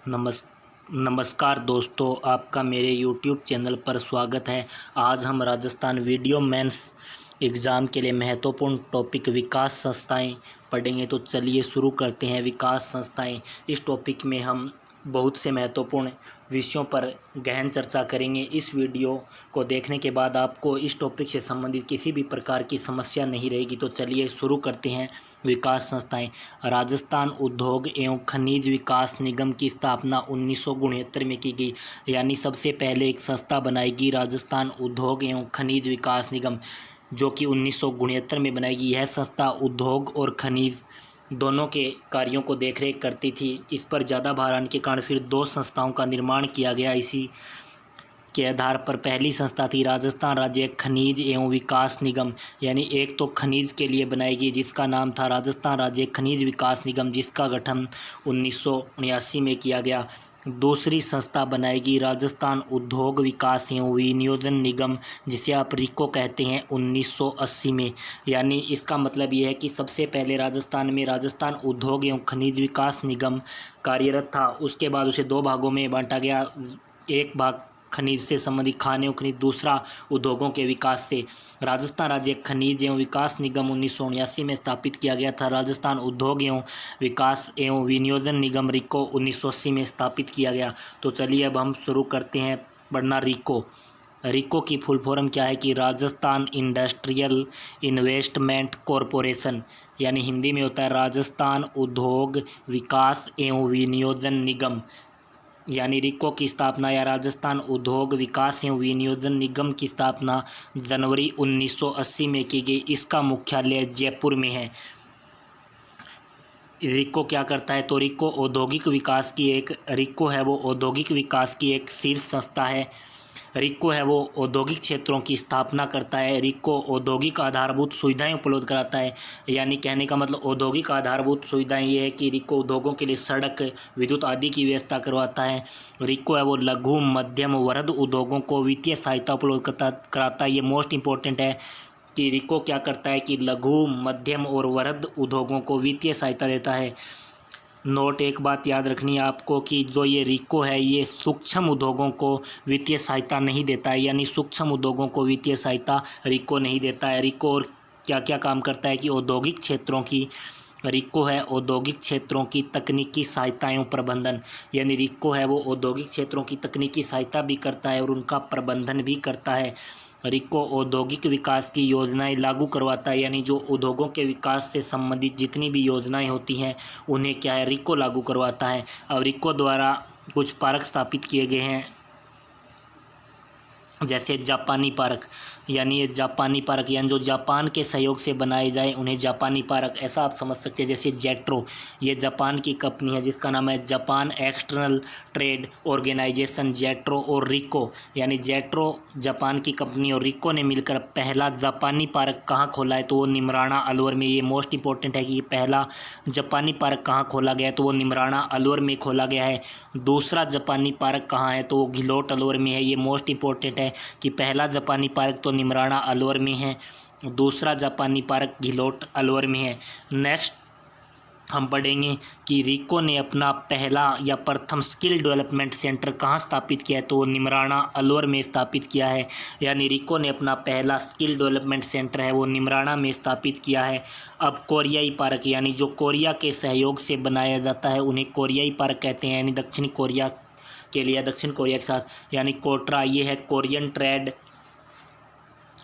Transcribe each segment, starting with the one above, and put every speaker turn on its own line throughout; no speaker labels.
नमस् नमस्कार दोस्तों, आपका मेरे YouTube चैनल पर स्वागत है। आज हम राजस्थान वीडियो मेंस एग्ज़ाम के लिए महत्वपूर्ण टॉपिक विकास संस्थाएं पढ़ेंगे। तो चलिए शुरू करते हैं। विकास संस्थाएं, इस टॉपिक में हम बहुत से महत्वपूर्ण विषयों पर गहन चर्चा करेंगे। इस वीडियो को देखने के बाद आपको इस टॉपिक से संबंधित किसी भी प्रकार की समस्या नहीं रहेगी। तो चलिए शुरू करते हैं। विकास संस्थाएं। राजस्थान उद्योग एवं खनिज विकास निगम की स्थापना 1969 में की गई। यानी सबसे पहले एक संस्था बनाई गई, राजस्थान उद्योग एवं खनिज विकास निगम, जो कि 1969 में बनाई गई। यह संस्था उद्योग और खनिज दोनों के कार्यों को देखरेख करती थी। इस पर ज़्यादा भार आने के कारण फिर दो संस्थाओं का निर्माण किया गया। इसी के आधार पर पहली संस्था थी राजस्थान राज्य खनिज एवं विकास निगम। यानी एक तो खनिज के लिए बनाई गई, जिसका नाम था राजस्थान राज्य खनिज विकास निगम, जिसका गठन 1979 में किया गया। दूसरी संस्था बनाएगी राजस्थान उद्योग विकास एवं विनियोजन निगम, जिसे आप रिको कहते हैं, 1980 में। यानी इसका मतलब ये है कि सबसे पहले राजस्थान में राजस्थान उद्योग एवं खनिज विकास निगम कार्यरत था। उसके बाद उसे दो भागों में बांटा गया। एक भाग खनिज से संबंधित खाने और खनिज, दूसरा उद्योगों के विकास से। राजस्थान राज्य खनिज एवं विकास निगम 1979 में स्थापित किया गया था। राजस्थान उद्योग एवं विकास एवं विनियोजन निगम रिको 1980 में स्थापित किया गया। तो चलिए अब हम शुरू करते हैं पढ़ना रिको। रिको की फुल फॉर्म क्या है कि राजस्थान इंडस्ट्रियल इन्वेस्टमेंट कॉरपोरेशन, यानी हिंदी में होता है राजस्थान उद्योग विकास एवं विनियोजन निगम। यानी रिको की स्थापना या राजस्थान उद्योग विकास एवं विनियोजन निगम की स्थापना जनवरी 1980 में की गई। इसका मुख्यालय जयपुर में है। रिको क्या करता है? तो रिको औद्योगिक विकास की एक शीर्ष संस्था है। रिको है वो औद्योगिक क्षेत्रों की स्थापना करता है। रिको औद्योगिक आधारभूत सुविधाएं उपलब्ध कराता है। यानी कहने का मतलब औद्योगिक आधारभूत सुविधाएं ये है कि रिको उद्योगों के लिए सड़क, विद्युत आदि की व्यवस्था करवाता है। रिको है वो लघु मध्यम वृहद उद्योगों को वित्तीय सहायता उपलब्ध कराता है। ये मोस्ट इंपॉर्टेंट है कि रिको क्या करता है कि लघु मध्यम और वृहद उद्योगों को वित्तीय सहायता देता है। नोट, एक बात याद रखनी है आपको कि जो ये रिको है, ये सूक्ष्म उद्योगों को वित्तीय सहायता नहीं देता है। यानी सूक्ष्म उद्योगों को वित्तीय सहायता रिको नहीं देता है। रिको और क्या क्या काम करता है कि औद्योगिक क्षेत्रों की, रिको है औद्योगिक क्षेत्रों की तकनीकी सहायता एवं प्रबंधन। यानी रिको है वो औद्योगिक क्षेत्रों की तकनीकी सहायता भी करता है और उनका प्रबंधन भी करता है। रिको औद्योगिक विकास की योजनाएं लागू करवाता है। यानी जो उद्योगों के विकास से संबंधित जितनी भी योजनाएं होती हैं, उन्हें क्या है, रिको लागू करवाता है। अब रिको द्वारा कुछ पार्क स्थापित किए गए हैं, जैसे जापानी पार्क। यानी ये जापानी पार्क, यानी जो जापान के सहयोग से बनाए जाए उन्हें जापानी पार्क, ऐसा आप समझ सकते हैं। जैसे जेट्रो, ये जापान की कंपनी है जिसका नाम है Japan External Trade Organization, JETRO. और रिको, यानी जेट्रो जापान की कंपनी और रिको ने मिलकर पहला जापानी पार्क कहाँ खोला है? तो वो निमराना अलवर में। ये मोस्ट इंपॉर्टेंट है कि पहला जापानी पार्क कहाँ खोला गया है? तो वो निमराना अलवर में खोला गया है। दूसरा जापानी पार्क कहाँ है? तो वो घिलोट अलवर में है। ये मोस्ट इंपॉर्टेंट है कि पहला जापानी पार्क तो निमराना अलवर में है, दूसरा जापानी पार्क घिलोट अलवर में है। नेक्स्ट हम पढ़ेंगे कि रिको ने अपना पहला या प्रथम स्किल डेवलपमेंट सेंटर कहाँ स्थापित किया है? तो निमराना अलवर में स्थापित किया है। यानी रिको ने अपना पहला स्किल डेवलपमेंट सेंटर है वो निमराना में स्थापित किया है। अब कोरियाई पार्क, यानी जो कोरिया के सहयोग से बनाया जाता है उन्हें कोरियाई पार्क कहते हैं। यानी दक्षिण कोरिया के लिए, दक्षिण कोरिया के साथ, यानी कोट्रा, ये है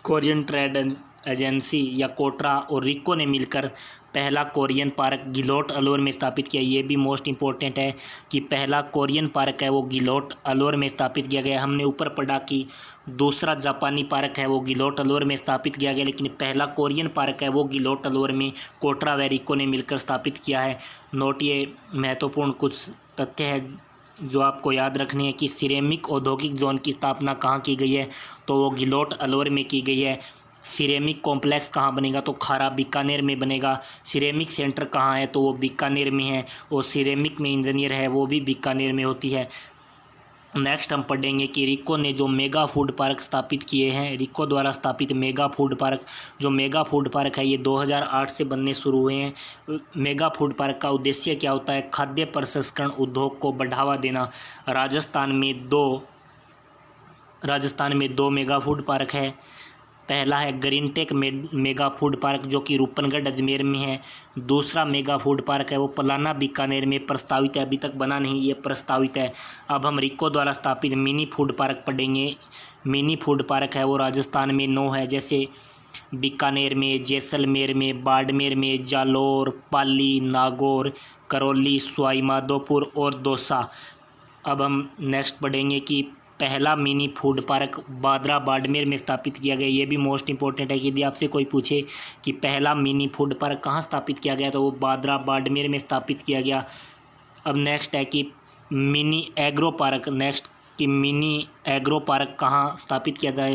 कोरियन ट्रेड एजेंसी या कोट्रा और रिको ने मिलकर पहला कोरियन पार्क गिलोट अलवर में स्थापित किया। ये भी मोस्ट इंपॉर्टेंट है कि पहला कोरियन पार्क है वो गिलोट अलवर में स्थापित किया गया। हमने ऊपर पढ़ा कि दूसरा जापानी पार्क है वो गिलोट अलवर में स्थापित किया गया, लेकिन पहला कोरियन पार्क है वो गिलोट अलवर में कोट्रा व रिको ने मिलकर स्थापित किया है। नोट, ये महत्वपूर्ण कुछ तथ्य है जो आपको याद रखनी है कि सिरेमिक औद्योगिक जोन की स्थापना कहाँ की गई है? तो वो घिलोट अलवर में की गई है। सिरेमिक कॉम्प्लेक्स कहाँ बनेगा? तो खारा बीकानेर में बनेगा। सिरेमिक सेंटर कहाँ है? तो वो बीकानेर में है। और सिरेमिक में इंजीनियर है वो भी बीकानेर में होती है। नेक्स्ट हम पढ़ेंगे कि रिको ने जो मेगा फूड पार्क स्थापित किए हैं, रिको द्वारा स्थापित मेगा फूड पार्क, जो मेगा फूड पार्क है ये 2008 से बनने शुरू हुए हैं। मेगा फूड पार्क का उद्देश्य क्या होता है? खाद्य प्रसंस्करण उद्योग को बढ़ावा देना। राजस्थान में दो मेगा फूड पार्क है। पहला है ग्रीनटेक मेगा फूड पार्क जो कि रूपनगढ़ अजमेर में है। दूसरा मेगा फूड पार्क है वो पलाना बीकानेर में प्रस्तावित है, अभी तक बना नहीं, ये प्रस्तावित है। अब हम रिको द्वारा स्थापित मिनी फूड पार्क पढ़ेंगे। मिनी फूड पार्क है वो राजस्थान में 9 है, जैसे बीकानेर में, जैसलमेर में, बाड़मेर में, जालोर, पाली, नागौर, करौली, सवाई माधोपुर और दौसा। अब हम नेक्स्ट पढ़ेंगे कि पहला mini food park Bhadra Barmer में स्थापित किया गया। ये भी मोस्ट इंपॉर्टेंट है कि यदि आपसे कोई पूछे कि पहला मिनी फूड पार्क कहाँ स्थापित किया गया तो वो बादरा बाड़मेर में स्थापित किया गया। अब नेक्स्ट है कि mini agro park, mini agro park कहाँ स्थापित किया जा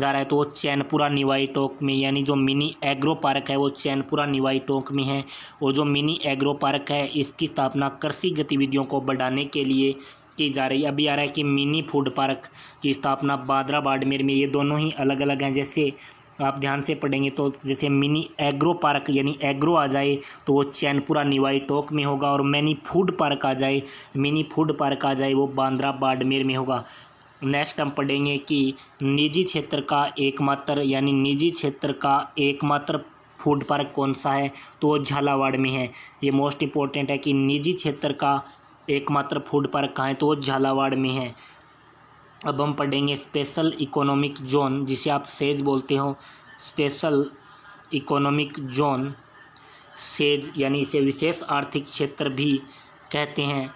रहा है तो वो चैनपुरा निवाई टोंक में, यानी जो मिनी एग्रो पार्क है वो चैनपुरा निवाई टोंक में है। और जो मिनी एग्रो पार्क है इसकी स्थापना कृषि गतिविधियों को बढ़ाने के लिए की जा रही है। अभी आ रहा है कि मिनी फूड पार्क की स्थापना बादरा बाड़मेर में, ये दोनों ही अलग अलग हैं। जैसे आप ध्यान से पढ़ेंगे तो जैसे मिनी एग्रो पार्क यानी एग्रो आ जाए तो वो चैनपुरा निवाई टोंक में होगा, और मिनी फूड पार्क आ जाए वो बांद्रा बाड़मेर में होगा। नेक्स्ट हम पढ़ेंगे कि निजी क्षेत्र का एकमात्र फूड पार्क कौन सा है तो वो झालावाड़ में है। ये मोस्ट इंपॉर्टेंट है कि निजी क्षेत्र का एकमात्र फूड पार्क कहाँ है तो वो झालावाड़ में है। अब हम पढ़ेंगे स्पेशल इकोनॉमिक जोन, जिसे आप सेज बोलते हो। स्पेशल इकोनॉमिक जोन, सेज यानी इसे विशेष आर्थिक क्षेत्र भी कहते हैं।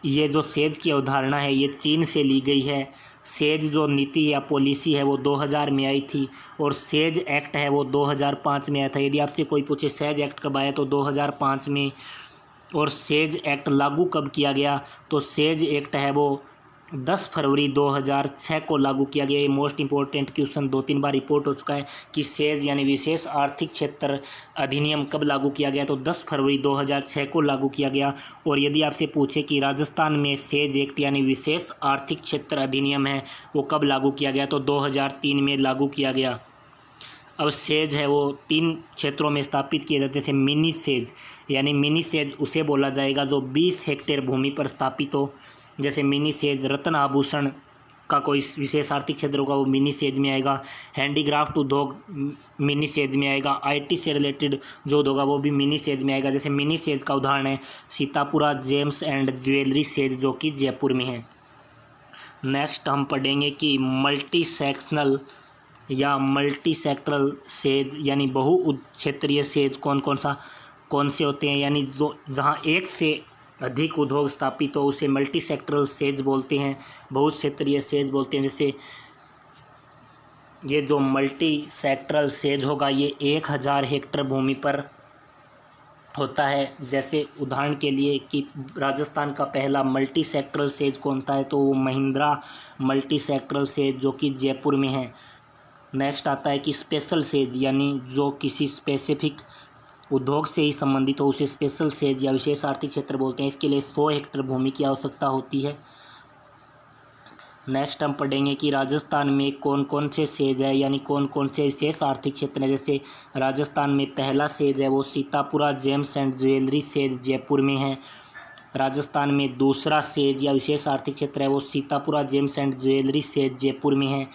ये जो सेज की अवधारणा है ये चीन से ली गई है। सेज जो नीति या पॉलिसी है वो 2000 में आई थी, और सेज एक्ट है वो 2005 में आया था। यदि आपसे कोई पूछे सेज एक्ट कब आया तो 2005 में। और सेज एक्ट लागू कब किया गया तो सेज एक्ट है वो 10 फरवरी 2006 को लागू किया गया। ये मोस्ट इंपॉर्टेंट क्वेश्चन 2-3 बार रिपोर्ट हो चुका है कि सेज यानी विशेष आर्थिक क्षेत्र अधिनियम कब लागू किया गया तो 10 फरवरी 2006 को लागू किया गया। और यदि आपसे पूछे कि राजस्थान में सेज एक्ट यानी विशेष आर्थिक क्षेत्र अधिनियम है वो कब लागू किया गया तो 2003 में लागू किया गया। अब सेज है वो 3 क्षेत्रों में स्थापित किए जाते हैं। जैसे मिनी सेज, यानी मिनी सेज उसे बोला जाएगा जो 20 हेक्टेयर भूमि पर स्थापित हो। जैसे मिनी सेज रत्न आभूषण का कोई विशेष आर्थिक क्षेत्र होगा वो मिनी सेज में आएगा। हैंडीक्राफ्ट उद्योग मिनी सेज में आएगा। आईटी से रिलेटेड जो उद्योग होगा वो भी मिनी सेज में आएगा। जैसे मिनी सेज का उदाहरण है Sitapura James and jewellery says जो कि जयपुर में है। नेक्स्ट हम पढ़ेंगे कि मल्टी सेक्टरल सेज यानी बहु क्षेत्रीय सेज कौन से होते हैं, यानी जो जहाँ एक से अधिक उद्योग स्थापित हो उसे मल्टी सेक्टरल सेज बोलते हैं, बहुत क्षेत्रीय सेज बोलते हैं। जैसे ये जो मल्टी सेक्टरल सेज होगा ये 1000 हेक्टेयर भूमि पर होता है। जैसे उदाहरण के लिए कि राजस्थान का पहला मल्टी सेक्टरल सेज कौन सा है तो वो महिंद्रा मल्टी सेक्टरल सेज जो कि जयपुर में है। नेक्स्ट आता है कि स्पेशल सेज, यानी जो किसी स्पेसिफिक उद्योग से ही संबंधित हो उसे स्पेशल सेज या विशेष आर्थिक क्षेत्र बोलते हैं। इसके लिए 100 हेक्टेयर भूमि की आवश्यकता होती है। नेक्स्ट हम पढ़ेंगे कि राजस्थान में कौन कौन से सेज है, यानी कौन कौन से विशेष आर्थिक क्षेत्र हैं। जैसे राजस्थान में पहला सेज है वो Sitapura James and jewellery says Jaipur में है। राजस्थान में दूसरा सेज या विशेष आर्थिक क्षेत्र है वो Sitapura James and jewellery says Jaipur में है।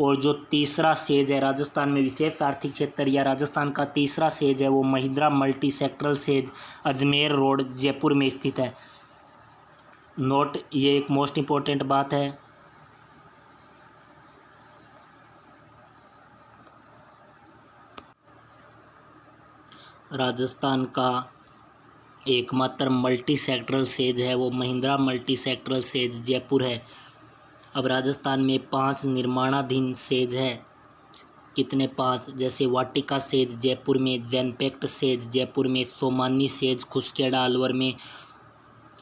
और जो तीसरा सेज है राजस्थान में विशेष आर्थिक क्षेत्र या राजस्थान का तीसरा सेज है वो Mahindra multi sectoral says Ajmer road Jaipur में स्थित है। नोट, ये एक मोस्ट इम्पोर्टेंट बात है। राजस्थान का एकमात्र मल्टी सेक्टरल सेज है वो Mahindra multi sectoral says Jaipur है। अब राजस्थान में 5 निर्माणाधीन सेज है। कितने? 5। जैसे वाटिका सेज जयपुर में, जैनपेक्ट सेज जयपुर में, सोमानी सेज खुसखेड़ा अलवर में,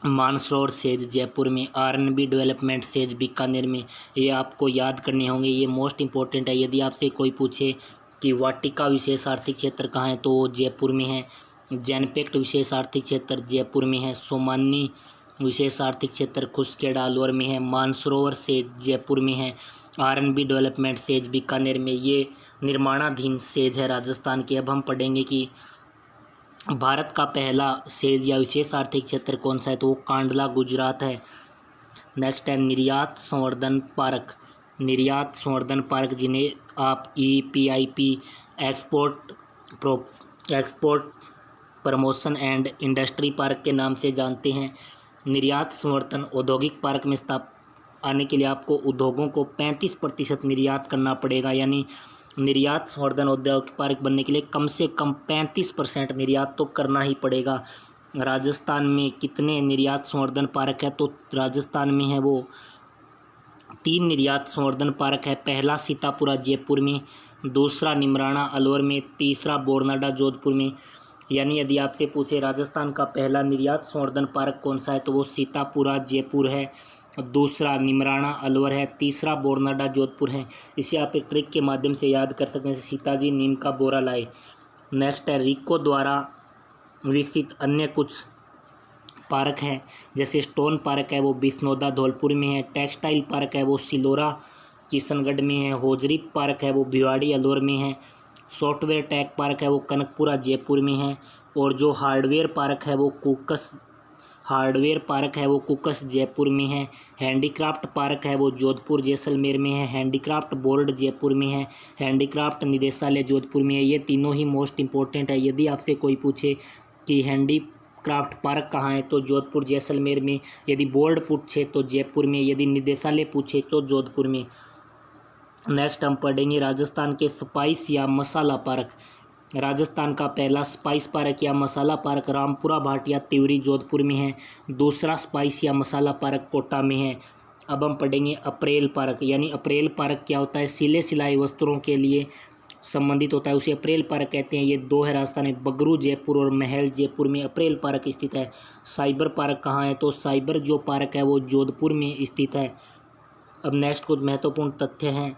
मानसरोवर सेज जयपुर में, आरएनबी डेवलपमेंट सेज बीकानेर में। ये आपको याद करने होंगे, ये मोस्ट इंपॉर्टेंट है। यदि आपसे कोई पूछे कि वाटिका विशेष आर्थिक क्षेत्र कहाँ है तो वो जयपुर में है। जैनपेक्ट विशेष आर्थिक क्षेत्र जयपुर में है। सोमानी विशेष आर्थिक क्षेत्र खुसखेड़ा अलवर में है। मानसरोवर सेज जयपुर में है। आर&बी डेवलपमेंट सेज बीकानेर में, ये निर्माणाधीन सेज है राजस्थान के। अब हम पढ़ेंगे कि भारत का पहला सेज या विशेष आर्थिक क्षेत्र कौन सा है, तो वो कांडला गुजरात है। नेक्स्ट है निर्यात संवर्धन पार्क। निर्यात संवर्धन पार्क जिन्हें आप EPIP export promotion and industry park के नाम से जानते हैं। निर्यात संवर्धन औद्योगिक पार्क में आने के लिए आपको उद्योगों को 35% निर्यात करना पड़ेगा, यानी निर्यात संवर्धन औद्योगिक पार्क बनने के लिए कम से कम 35% निर्यात तो करना ही पड़ेगा। राजस्थान में कितने निर्यात संवर्धन पार्क है, तो राजस्थान में है वो 3 निर्यात संवर्धन पार्क है। पहला सीतापुरा जयपुर में, दूसरा निमराना अलवर में, तीसरा बोरनाडा जोधपुर में। यानी यदि आपसे पूछे राजस्थान का पहला निर्यात संवर्धन पार्क कौन सा है, तो वो सीतापुरा जयपुर है, दूसरा निमराना अलवर है, तीसरा बोरनाडा जोधपुर है। इसे आप एक ट्रिक के माध्यम से याद कर सकते हैं, सीताजी नीम का बोरा लाए। नेक्स्ट है रिको द्वारा विकसित अन्य कुछ पार्क हैं, जैसे स्टोन पार्क है वो बिस्नौदा धौलपुर में है, टेक्सटाइल पार्क है वो सिलोरा किशनगढ़ में है, होजरी पार्क है वो भिवाड़ी अलवर में है, सॉफ्टवेयर टेक पार्क है वो कनकपुरा जयपुर में है, और जो हार्डवेयर पार्क है वो कुकस जयपुर में है। हैंडीक्राफ्ट पार्क है वो जोधपुर जैसलमेर में है, हैंडीक्राफ्ट बोर्ड जयपुर में है, हैंडीक्राफ्ट निदेशालय जोधपुर में है। ये तीनों ही मोस्ट इंपॉर्टेंट है। यदि आपसे कोई पूछे कि हैंडीक्राफ्ट पार्क कहाँ है, तो जोधपुर जैसलमेर में। यदि बोर्ड पूछे तो जयपुर में, यदि निदेशालय पूछे तो जोधपुर में। नेक्स्ट हम पढ़ेंगे राजस्थान के स्पाइस या मसाला पार्क। राजस्थान का पहला स्पाइस पार्क या मसाला पार्क रामपुरा भाटिया तिवरी जोधपुर में है, दूसरा स्पाइस या मसाला पार्क कोटा में है। अब हम पढ़ेंगे अप्रैल पार्क। यानी अप्रैल पार्क क्या होता है, सिले सिलाई वस्त्रों के लिए संबंधित होता है, उसे अप्रैल पार्क कहते हैं। ये 2 है राजस्थान में, बगरू जयपुर और महल जयपुर में अप्रैल पार्क स्थित है। साइबर पार्क कहाँ है, तो साइबर जो पार्क है वो जोधपुर में स्थित है। अब नेक्स्ट कुछ महत्वपूर्ण तथ्य हैं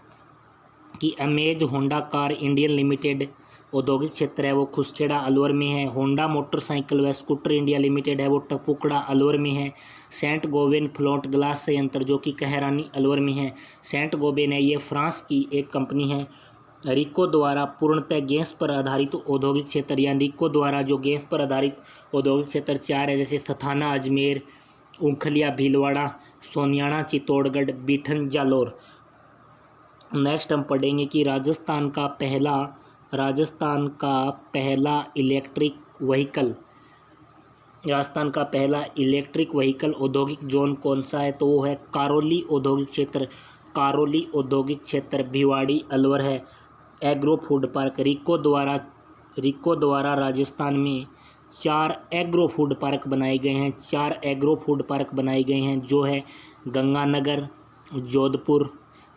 कि amaze Honda car Indian limited औद्योगिक क्षेत्र है वो खुसखेड़ा अलवर में है। होंडा मोटरसाइकिल व स्कूटर इंडिया लिमिटेड है वो टपुकड़ा अलवर में है। सेंट गोबेन फ्लोट ग्लास संयंत्र जो कि कहरानी अलवर में है। सेंट गोबेन है ये फ्रांस की एक कंपनी है। रिको द्वारा पूर्णतः गैस पर आधारित औद्योगिक क्षेत्र, या रिको द्वारा जो गैस पर आधारित औद्योगिक क्षेत्र 4 है, जैसे सथाना अजमेर, ऊखलिया भीलवाड़ा, सोनियाना चित्तौड़गढ़, बीठन जालोर। नेक्स्ट हम पढ़ेंगे कि राजस्थान का पहला इलेक्ट्रिक व्हीकल औद्योगिक जोन कौन सा है, तो वो है करौली औद्योगिक क्षेत्र। करौली औद्योगिक क्षेत्र भिवाड़ी अलवर है। एग्रो फूड पार्क रिको द्वारा राजस्थान में 4 एग्रो फूड पार्क बनाए गए हैं। 4 एग्रो फूड पार्क बनाए गए हैं, जो है गंगानगर, जोधपुर,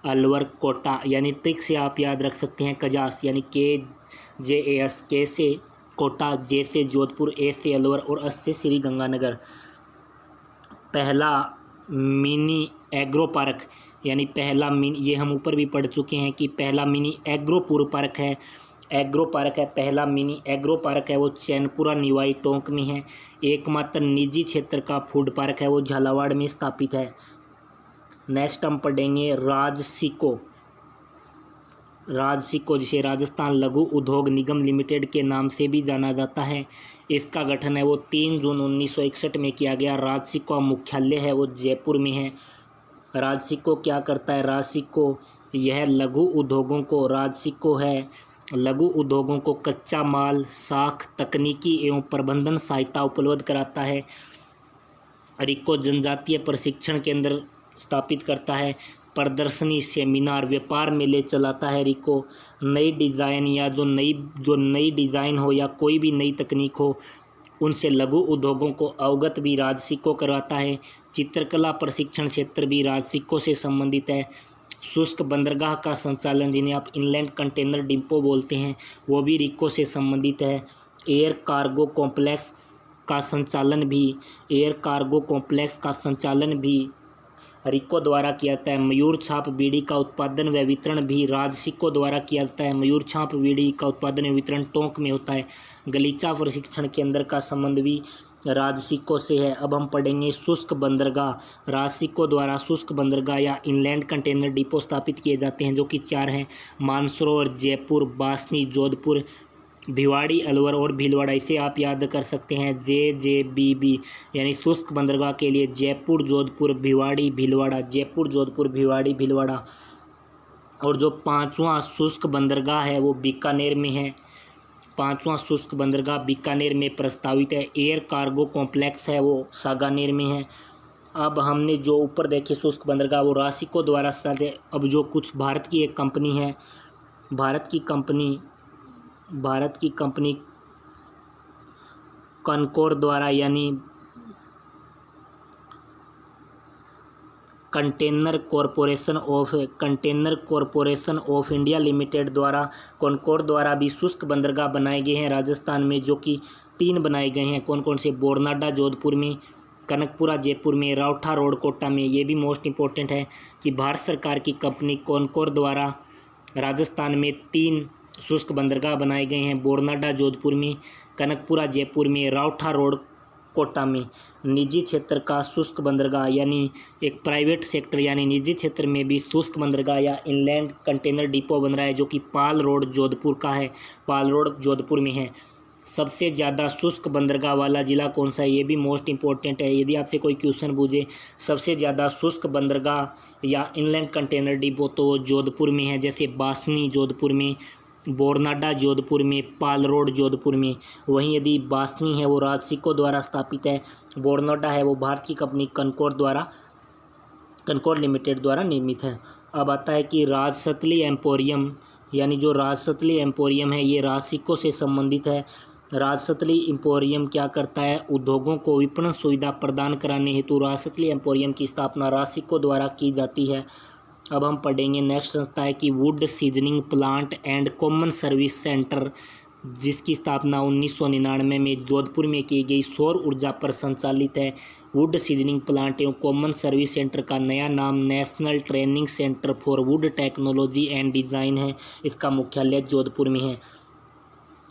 अलवर, कोटा। यानी ट्रिक से आप याद रख सकते हैं कजास, यानी KJAS, के से कोटा, जे से जोधपुर, ए से अलवर और एस से श्री गंगानगर। पहला मिनी एग्रो पार्क, यानी ये हम ऊपर भी पढ़ चुके हैं कि पहला मिनी एग्रो पार्क है। पहला मिनी एग्रो पार्क है वो चैनपुरा निवाई टोंक में है। एकमात्र निजी क्षेत्र का फूड पार्क है वो झालावाड़ में स्थापित है। नेक्स्ट हम पढ़ेंगे राजसिको जिसे राजस्थान लघु उद्योग निगम लिमिटेड के नाम से भी जाना जाता है। इसका गठन है वो 3 जून 1961 में किया गया। राजसिको मुख्यालय है वो जयपुर में है। राजसिको क्या करता है, लघु उद्योगों को कच्चा माल, साख, तकनीकी एवं प्रबंधन सहायता उपलब्ध कराता है। रिको जनजातीय प्रशिक्षण केंद्र स्थापित करता है। प्रदर्शनी, सेमिनार, व्यापार मेले चलाता है। रिको नई डिज़ाइन या जो नई डिज़ाइन हो या कोई भी नई तकनीक हो उनसे लघु उद्योगों को अवगत भी राजसिको करवाता है। चित्रकला प्रशिक्षण क्षेत्र भी राजसिको से संबंधित है। शुष्क बंदरगाह का संचालन, जिन्हें आप इनलैंड कंटेनर डिपो बोलते हैं, वो भी रिको से संबंधित है। एयर कार्गो कॉम्प्लेक्स का संचालन भी रिको द्वारा किया जाता है। मयूर छाप बीड़ी का उत्पादन व वितरण भी राजसिको द्वारा किया जाता है। मयूर छाप बीड़ी का उत्पादन व वितरण टोंक में होता है। गलीचा प्रशिक्षण केंद्र का संबंध भी राजसिको से है। अब हम पढ़ेंगे शुष्क बंदरगाह। राजसिको द्वारा शुष्क बंदरगाह या इनलैंड कंटेनर डिपो स्थापित किए जाते हैं, जो कि 4 हैं: मानसरोवर, जयपुर, बासनी, जोधपुर, भिवाड़ी, अलवर और भीलवाड़ा। इसे आप याद कर सकते हैं JJBB, यानी शुष्क बंदरगाह के लिए जयपुर, जोधपुर, भिवाड़ी, भीलवाड़ा, जयपुर, जोधपुर, भिवाड़ी, भीलवाड़ा। और जो 5वां शुष्क बंदरगाह है वो बीकानेर में है। 5वां शुष्क बंदरगाह बीकानेर में प्रस्तावित है। एयर कार्गो कॉम्प्लेक्स है वो सागानेर में है। अब हमने जो ऊपर देखे शुष्क बंदरगाह वो राशिको द्वारा साधे। अब जो कुछ भारत की एक कंपनी है, भारत की कंपनी कनकोर द्वारा, यानी container corporation of India limited द्वारा, कॉनकोर द्वारा भी शुष्क बंदरगाह बनाए गए हैं राजस्थान में, जो कि 3 बनाए गए हैं। कौन कौन से? बोरनाडा जोधपुर में, कनकपुरा जयपुर में, राउठा रोड कोटा में। ये भी मोस्ट इंपॉर्टेंट है कि भारत सरकार की कंपनी कॉनकोर द्वारा राजस्थान में 3 शुष्क बंदरगाह बनाए गए हैं: बोरनाडा जोधपुर में, कनकपुरा जयपुर में, राउठा रोड कोटा में। निजी क्षेत्र का शुष्क बंदरगाह, यानी एक प्राइवेट सेक्टर यानी निजी क्षेत्र में भी शुष्क बंदरगाह या इनलैंड कंटेनर डिपो बन रहा है, जो कि पाल रोड जोधपुर का है। पाल रोड जोधपुर में है। सबसे ज़्यादा शुष्क बंदरगाह वाला ज़िला कौन सा है? ये भी मोस्ट इंपॉर्टेंट है। यदि आपसे कोई क्वेश्चन पूछे सबसे ज़्यादा शुष्क बंदरगाह या इनलैंड कंटेनर डिपो, तो जोधपुर में है। जैसे बासनी जोधपुर में, बोरनाडा जोधपुर में, पाल रोड जोधपुर में। वहीं यदि बासनी है वो राजसिको द्वारा स्थापित है, बोरनाडा है वो भारत की कंपनी कनकोर लिमिटेड द्वारा निर्मित है। अब आता है कि राजसतली एम्पोरियम, यानी जो राजसतली एम्पोरियम है ये राजसिको से संबंधित है। राजसतली एम्पोरियम क्या करता है? उद्योगों को विपणन सुविधा प्रदान कराने हेतु राजसतली एम्पोरियम की स्थापना राजसिको द्वारा की जाती है। अब हम पढ़ेंगे नेक्स्ट संस्था है कि would seasoning plant and common service centre, जिसकी स्थापना 1999 में जोधपुर में की गई। सौर ऊर्जा पर संचालित है। वुड सीजनिंग प्लांट एवं कॉमन सर्विस सेंटर का नया नाम national training centre for would technology and design है। इसका मुख्यालय जोधपुर में है।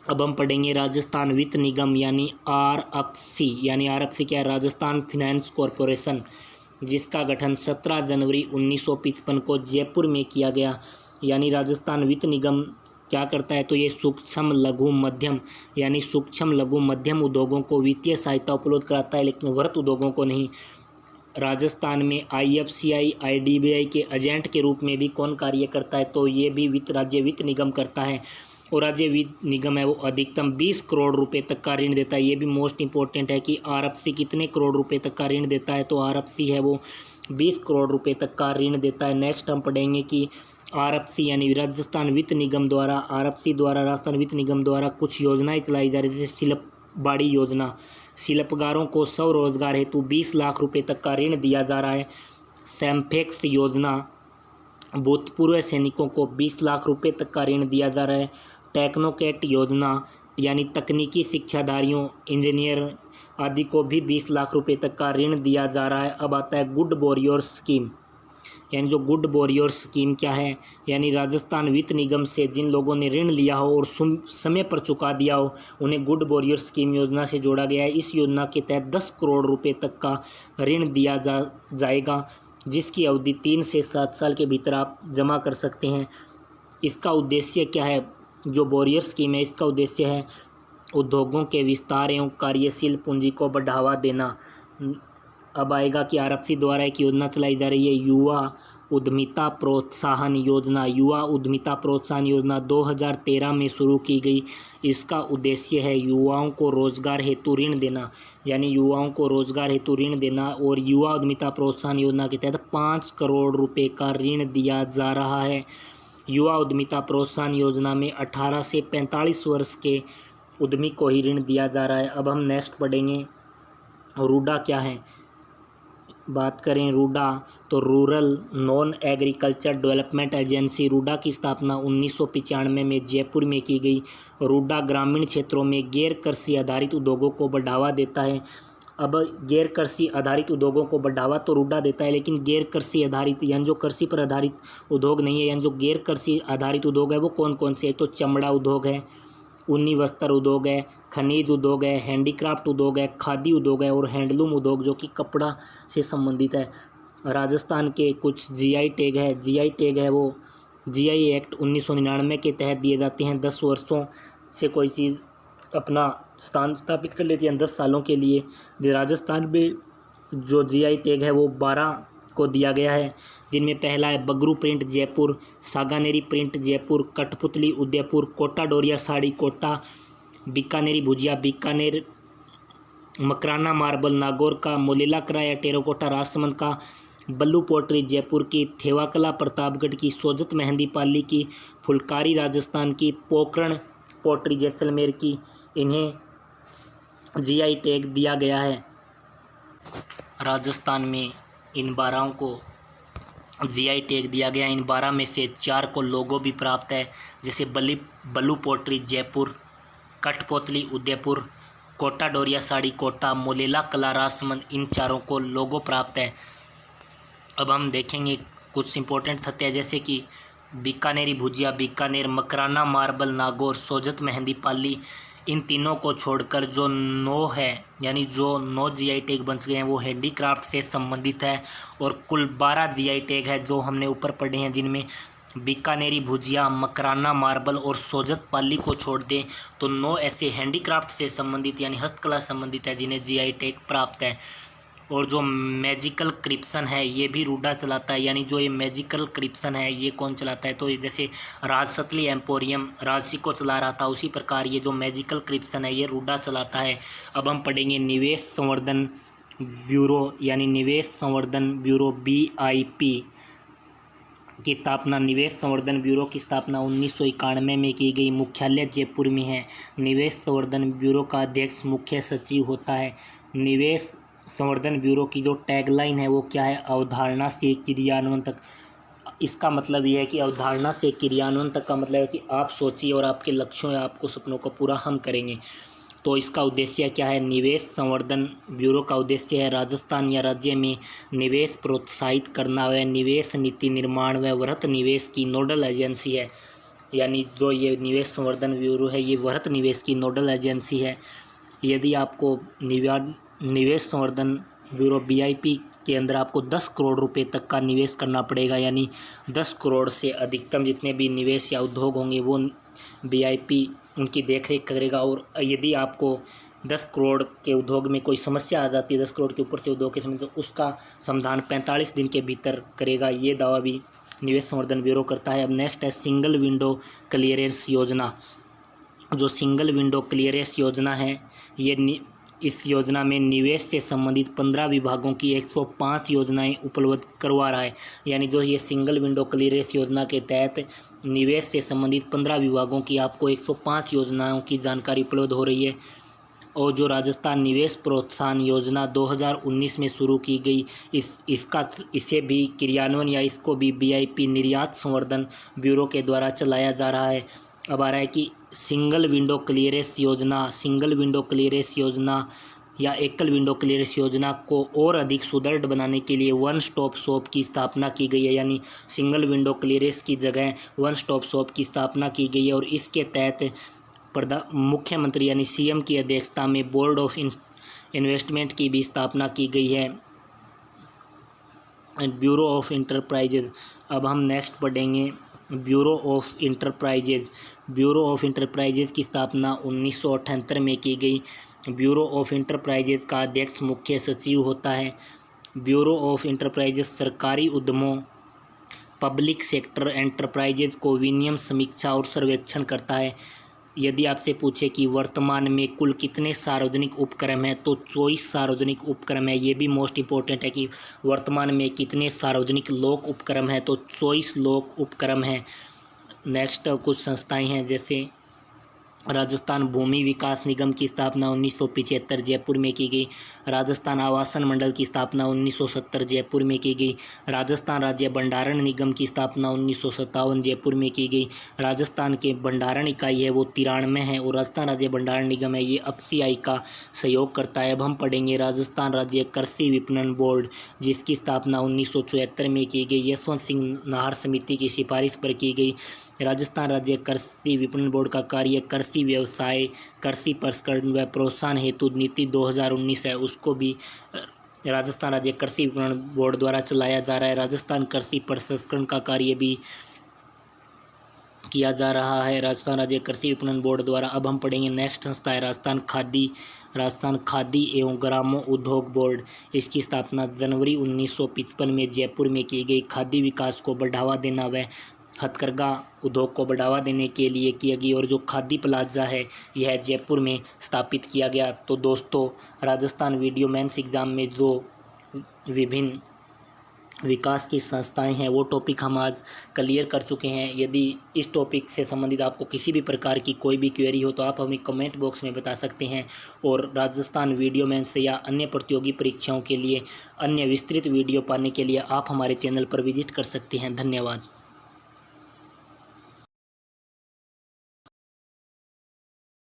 अब हम पढ़ेंगे राजस्थान वित्त निगम यानी RFC। यानी RFC क्या है? राजस्थान फाइनेंस कॉरपोरेशन, जिसका गठन 17 जनवरी 1955 को जयपुर में किया गया। यानी राजस्थान वित्त निगम क्या करता है? तो ये सूक्ष्म लघु मध्यम उद्योगों को वित्तीय सहायता उपलब्ध कराता है, लेकिन वृहत उद्योगों को नहीं। राजस्थान में IFCI IDBI के एजेंट के रूप में भी कौन कार्य करता है? तो ये भी राज्य वित्त निगम करता है। और राज्य वित्त निगम है वो अधिकतम 20 करोड़ रुपए तक का ऋण देता है। ये भी मोस्ट इंपॉर्टेंट है कि RFC कितने करोड़ रुपए तक का ऋण देता है? तो RFC है वो 20 करोड़ रुपए तक का ऋण देता है। नेक्स्ट हम पढ़ेंगे कि RFC यानी राजस्थान वित्त निगम द्वारा राजस्थान वित्त निगम द्वारा कुछ योजनाएं चलाई जा रही है, जैसे शिल्पबाड़ी योजना। शिल्पकारों को स्वरोजगार हेतु 20 लाख रुपए तक का ऋण दिया जा रहा है। सैम्फेक्स योजना, भूतपूर्व सैनिकों को 20 लाख रुपए तक का ऋण दिया जा रहा है। टेक्नोकेट योजना यानी तकनीकी शिक्षाधारियों, इंजीनियर आदि को भी 20 लाख रुपए तक का ऋण दिया जा रहा है। अब आता है गुड बोरियर स्कीम। यानी जो गुड बोरियर स्कीम क्या है? यानी राजस्थान वित्त निगम से जिन लोगों ने ऋण लिया हो और समय पर चुका दिया हो, उन्हें गुड बोरियर स्कीम योजना से जोड़ा गया है। इस योजना के तहत 10 करोड़ रुपए तक का ऋण दिया जाएगा, जिसकी अवधि 3 से 7 साल के भीतर आप जमा कर सकते हैं। इसका उद्देश्य क्या है? जो बोरियर स्कीम है इसका उद्देश्य है उद्योगों के विस्तार एवं कार्यशील पूंजी को बढ़ावा देना। अब आएगा कि RFC द्वारा एक योजना चलाई जा रही है, युवा उद्यमिता प्रोत्साहन योजना। युवा उद्यमिता प्रोत्साहन योजना 2013 में शुरू की गई। इसका उद्देश्य है युवाओं को रोजगार हेतु ऋण देना, यानी युवाओं को रोजगार हेतु ऋण देना। और युवा उद्यमिता प्रोत्साहन योजना के तहत 5 करोड़ रुपए का ऋण दिया जा रहा है। युवा उद्यमिता प्रोत्साहन योजना में 18 से 45 वर्ष के उद्यमी को ही ऋण दिया जा रहा है। अब हम नेक्स्ट पढ़ेंगे रूडा क्या है। बात करें रूडा तो rural non agriculture development agency. RUDA की स्थापना 1995 में जयपुर में की गई। रूडा ग्रामीण क्षेत्रों में गैर कृषि आधारित उद्योगों को बढ़ावा देता है। अब गैर कृषि आधारित उद्योगों को बढ़ावा तो रूडा देता है, लेकिन गैर कृषि आधारित यानी जो कृषि पर आधारित उद्योग नहीं है, यानी जो गैर कृषि आधारित उद्योग है वो कौन कौन से है? तो चमड़ा उद्योग है, ऊनी वस्त्र उद्योग है, खनिज उद्योग है, हैंडीक्राफ्ट उद्योग है, खादी उद्योग है और हैंडलूम उद्योग जो कि कपड़ा से संबंधित है। राजस्थान के कुछ जीआई टैग है। जीआई टैग है वो जीआई एक्ट 1999 के तहत दिए जाते हैं। 10 वर्षों से कोई चीज़ अपना स्थान स्थापित कर लेती है 10 सालों के लिए। राजस्थान में जो जीआई टैग है वो 12 को दिया गया है, जिनमें पहला है बगरू प्रिंट जयपुर, सागानेरी प्रिंट जयपुर, कठपुतली उदयपुर, कोटा डोरिया साड़ी कोटा, बीकानेरी भुजिया बीकानेर, मकराना मार्बल नागौर का, मोलेला कराया टेराकोटा राजसमंद का, बल्लू पोट्री जयपुर की, थेवाकला प्रतापगढ़ की, सोजत मेहंदी पाली की, फुलकारी राजस्थान की, पोकरण पोट्री जैसलमेर की, इन्हें जीआई टैग दिया गया है। राजस्थान में इन 12 को जीआई टैग दिया गया। इन 12 में से 4 को लोगो भी प्राप्त है, जैसे बल्लू पोट्री जयपुर, कठपुतली उदयपुर, कोटा डोरिया साड़ी कोटा, मोलेला कला राजसमंद, इन 4 को लोगो प्राप्त है। अब हम देखेंगे कुछ इंपॉर्टेंट तथ्य जैसे कि बीकानेरी भुजिया बीकानेर, मकराना मार्बल नागौर, सोजत मेहंदी पाली, इन तीनों को छोड़कर जो 9 है यानी जो 9 जीआई टैग बन गए हैं वो हैंडीक्राफ्ट से संबंधित है। और कुल 12 जीआई टैग है जो हमने ऊपर पढ़े हैं, जिनमें बीकानेरी भुजिया, मकराना मार्बल और सोजत पाली को छोड़ दें तो 9 ऐसे हैंडीक्राफ्ट से संबंधित यानी हस्तकला संबंधित है जिन्हें जीआई टैग प्राप्त है। और जो मैजिकल क्रिप्सन है ये भी रूडा चलाता है, यानी जो ये मैजिकल क्रिप्सन है ये कौन चलाता है, तो जैसे राजसतली एम्पोरियम राजसी को चला रहा था, उसी प्रकार ये जो मैजिकल क्रिप्सन है ये रूडा चलाता है। अब हम पढ़ेंगे निवेश संवर्धन ब्यूरो यानी निवेश संवर्धन ब्यूरो BIP की स्थापना। निवेश संवर्धन ब्यूरो की स्थापना 1991 में की गई। मुख्यालय जयपुर में है। निवेश संवर्धन ब्यूरो का अध्यक्ष मुख्य सचिव होता है। निवेश संवर्धन ब्यूरो की जो टैगलाइन है वो क्या है, अवधारणा से क्रियान्वयन तक। इसका मतलब ये है कि अवधारणा से क्रियान्वयन तक का मतलब है कि आप सोचिए और आपके लक्ष्यों या आपको सपनों को पूरा हम करेंगे। तो इसका उद्देश्य क्या है, निवेश संवर्धन ब्यूरो का उद्देश्य है राजस्थान या राज्य में निवेश प्रोत्साहित करना व निवेश नीति निर्माण व वृहत निवेश की नोडल एजेंसी है। यानी जो ये निवेश संवर्धन ब्यूरो है ये वृहत निवेश की नोडल एजेंसी है। यदि आपको निवेश संवर्धन ब्यूरो BIP के अंदर आपको 10 करोड़ रुपए तक का निवेश करना पड़ेगा, यानी 10 करोड़ से अधिकतम जितने भी निवेश या उद्योग होंगे वो BIP उनकी देखरेख करेगा। और यदि आपको 10 करोड़ के उद्योग में कोई समस्या आ जाती है, 10 करोड़ के ऊपर से उद्योग की समस्या, तो उसका समाधान 45 दिन के भीतर करेगा। ये दावा भी निवेश संवर्धन ब्यूरो करता है। अब नेक्स्ट है सिंगल विंडो क्लियरेंस योजना। जो सिंगल विंडो क्लियरेंस योजना है ये इस योजना में निवेश से संबंधित 15 विभागों की 105 योजनाएं उपलब्ध करवा रहा है। यानी जो ये सिंगल विंडो क्लियरेंस योजना के तहत निवेश से संबंधित 15 विभागों की आपको 105 योजनाओं की जानकारी उपलब्ध हो रही है। और जो राजस्थान निवेश प्रोत्साहन योजना 2019 में शुरू की गई, इसे भी क्रियान्वयन या इसको भी BIP निर्यात संवर्धन ब्यूरो के द्वारा चलाया जा रहा है। अब आ रहा है कि सिंगल विंडो क्लियरेंस योजना या एकल विंडो क्लियरेंस योजना को और अधिक सुदृढ़ बनाने के लिए वन स्टॉप शॉप की स्थापना की गई है। यानी सिंगल विंडो क्लियरेंस की जगह वन स्टॉप शॉप की स्थापना की गई है। और इसके तहत मुख्यमंत्री यानी CM की अध्यक्षता में बोर्ड ऑफ इन्वेस्टमेंट की भी स्थापना की गई है, ब्यूरो ऑफ इंटरप्राइजेज। अब हम नेक्स्ट पढ़ेंगे bureau of enterprises. Bureau of enterprises की स्थापना 1978 में की गई। ब्यूरो ऑफ इंटरप्राइजेज का अध्यक्ष मुख्य सचिव होता है। ब्यूरो ऑफ इंटरप्राइजेज सरकारी उद्यमों पब्लिक सेक्टर एंटरप्राइजेज को विनियम समीक्षा और सर्वेक्षण करता है। यदि आपसे पूछे कि वर्तमान में कुल कितने सार्वजनिक उपक्रम हैं तो 24 सार्वजनिक उपक्रम है। ये भी मोस्ट इम्पोर्टेंट है कि वर्तमान में कितने सार्वजनिक लोक उपक्रम हैं तो 24 लोक उपक्रम हैं। नेक्स्ट कुछ संस्थाएं हैं जैसे राजस्थान भूमि विकास निगम की स्थापना 1975 जयपुर में की गई। राजस्थान आवासन मंडल की स्थापना 1970 जयपुर में की गई। राजस्थान राज्य भंडारण निगम की स्थापना 1957 जयपुर में की गई। राजस्थान के भंडारण इकाई है वो 93 है और राजस्थान राज्य भंडारण निगम है ये FCI का सहयोग करता है। अब हम पढ़ेंगे राजस्थान राज्य कृषि विपणन बोर्ड, जिसकी स्थापना 1974 में की गई। यशवंत सिंह नाहर समिति की सिफारिश पर की गई। राजस्थान राज्य कृषि विपणन बोर्ड का कार्य कृषि व्यवसाय, कृषि प्रसंस्करण व प्रोत्साहन हेतु नीति 2019 है, उसको भी राजस्थान राज्य कृषि विपणन बोर्ड द्वारा चलाया जा रहा है। राजस्थान कृषि प्रसंस्करण का कार्य भी किया जा रहा है राजस्थान राज्य कृषि विपणन बोर्ड द्वारा। अब हम पढ़ेंगे नेक्स्ट संस्था है राजस्थान खादी एवं ग्रामो उद्योग बोर्ड। इसकी स्थापना जनवरी 1955 में जयपुर में की गई। खादी विकास को बढ़ावा देना व हथकरघा उद्योग को बढ़ावा देने के लिए किया गई, और जो खादी प्लाजा है यह जयपुर में स्थापित किया गया। तो दोस्तों, राजस्थान वीडियो मेंस एग्ज़ाम में जो विभिन्न विकास की संस्थाएं हैं वो टॉपिक हम आज क्लियर कर चुके हैं। यदि इस टॉपिक से संबंधित आपको किसी भी प्रकार की कोई भी क्वेरी हो तो आप हमें कमेंट बॉक्स में बता सकते हैं, और राजस्थान वीडियो मेंस या अन्य प्रतियोगी परीक्षाओं के लिए अन्य विस्तृत वीडियो पाने के लिए आप हमारे चैनल पर विजिट कर सकते हैं। धन्यवाद।